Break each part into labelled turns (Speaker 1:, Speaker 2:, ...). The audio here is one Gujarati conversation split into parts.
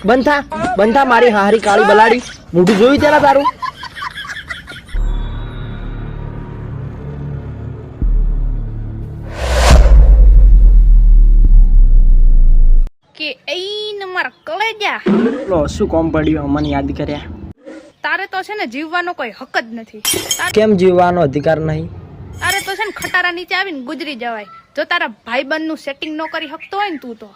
Speaker 1: બંધા મારી હારી કાળી બલાડી મોઢું જોયું તેના તારું
Speaker 2: કે એઈન માર કલેજા
Speaker 1: લો શું કોમ પડ્યું મને યાદ કર્યા
Speaker 2: તારે તો છે ને જીવવાનો કોઈ હક જ નથી
Speaker 1: કેમ જીવવાનો અધિકાર નહીં
Speaker 2: તારે તો છે ને ખટારા નીચે આવીને ગુજરી જવાય જો તારા ભાઈબંધ નું સેટિંગ ન કરી શકતો હોય ને તું તો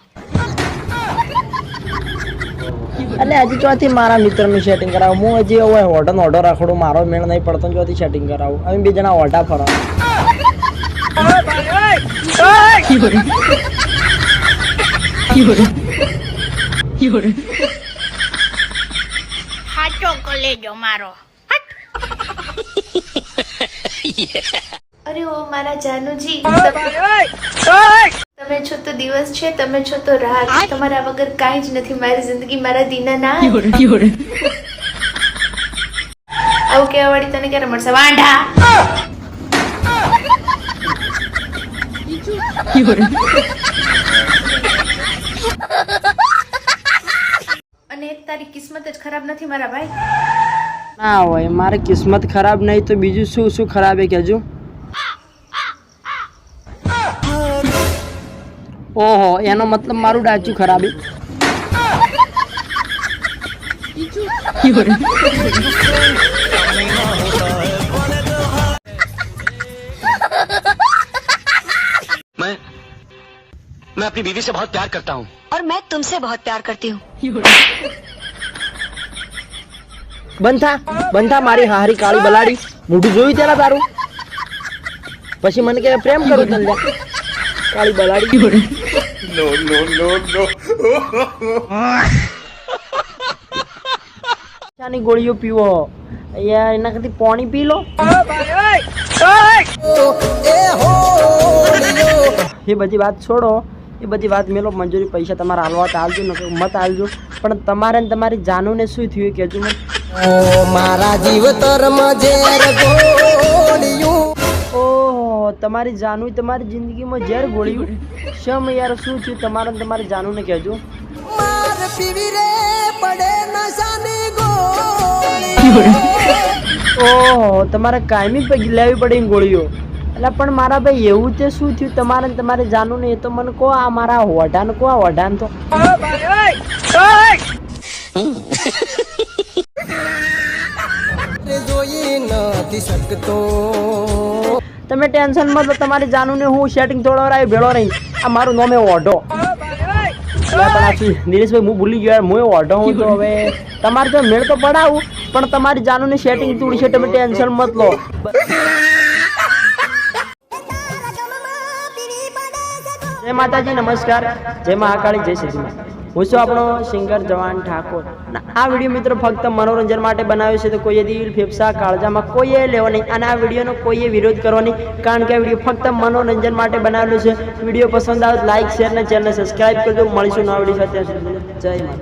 Speaker 1: એટલે હજી ચોથી મારા મિત્ર નું સેટિંગ કરાવું હું હજી હવે ઓઢો ઓઢો રાખડું મારો મેળ નહીં પડતો ચોથી સેટિંગ કરાવું અમે બે જણા ઓઢા ફરવા
Speaker 2: સાચો કલેજો મારો
Speaker 3: અરે ઓ મારા જાનુજી તમે છો તો દિવસ છે તમે છો તો રાત તમારા વગર કાંઈ જ નથી મારી જિંદગી મારા દીનાનાથ આવું કેવા વાળી તને ક્યારે મળશે વાંઢા અને એક તારી કિસ્મત જ ખરાબ નથી મારા ભાઈ
Speaker 1: ના હોય મારી કિસ્મત ખરાબ નહીં તો બીજું શું શું ખરાબ હે કહેજો ઓહો એનો મતલબ મારું ડાચું ખરાબ હે
Speaker 4: मैं अपनी बीवी से बहुत प्यार करता हूँ
Speaker 5: और मैं तुमसे बहुत प्यार करती हूँ
Speaker 1: બંધા મારી હારી કાળી બલાડી મોઢું જોયું તેના તારું પછી મને કે પ્રેમ કરું તને કાળી બલાડી ચાની ગોળીઓ પીવો યાર એના કરતી પાણી પી લો એ બધી વાત છોડો એ બધી વાત મેલો મંજૂરી પૈસા તમારે હાલવા તો હાલજો ને મત હાલજો પણ તમારે ને તમારી જાનુને શું થયું કહેજો મને મારા જીવતરમાં ઝેર ગોળ્યું ઓહો તમારી જાનુ તમારી જિંદગીમાં ઝેર ગોળ્યું શમ યાર શું થયું તમારે ને તમારી જાનુને કહેજો માર પીવી રે પડે નશાની ગોળી ઓહો તમારે કાયમી પગી લેવી પડે ગોળીઓ એટલે પણ મારા ભાઈ એવું તે શું થયું તમારે ને તમારી જાનુને એ તો મને કહો આ મારા ઓઢાને કહો આ ઓઢાને તો તમે ટેન્શન માં તો તમારી જાનુને હું સેટિંગ થોડો ભેળો રહી આ મારું નામ એ ઓઢો દિનેશભાઈ હું ભૂલી ગયો હું ઓઢો હું તો હવે તમારે તો મેળ તો પડાવું પણ તમારી જાનુને સેટિંગ તોડી છે તમે ટેન્શન મત લો જય માતાજી નમસ્કાર જય મહાકાળી જય શ્રી હું છું આપણો સિંગર જવાન ઠાકોર અને આ વિડીયો મિત્રો ફક્ત મનોરંજન માટે બનાવ્યો છે તો કોઈએ દિલ ફેફસા કાળજામાં કોઈએ લેવો નહીં અને આ વિડીયોનો કોઈએ વિરોધ કરવો નહીં કારણ કે આ વિડીયો ફક્ત મનોરંજન માટે બનાવેલો છે વિડીયો પસંદ આવે લાઇક શેર અને ચેનલ સબસ્ક્રાઈબ કરજો મળીશું નવા વિડીયો સાથે જય માતા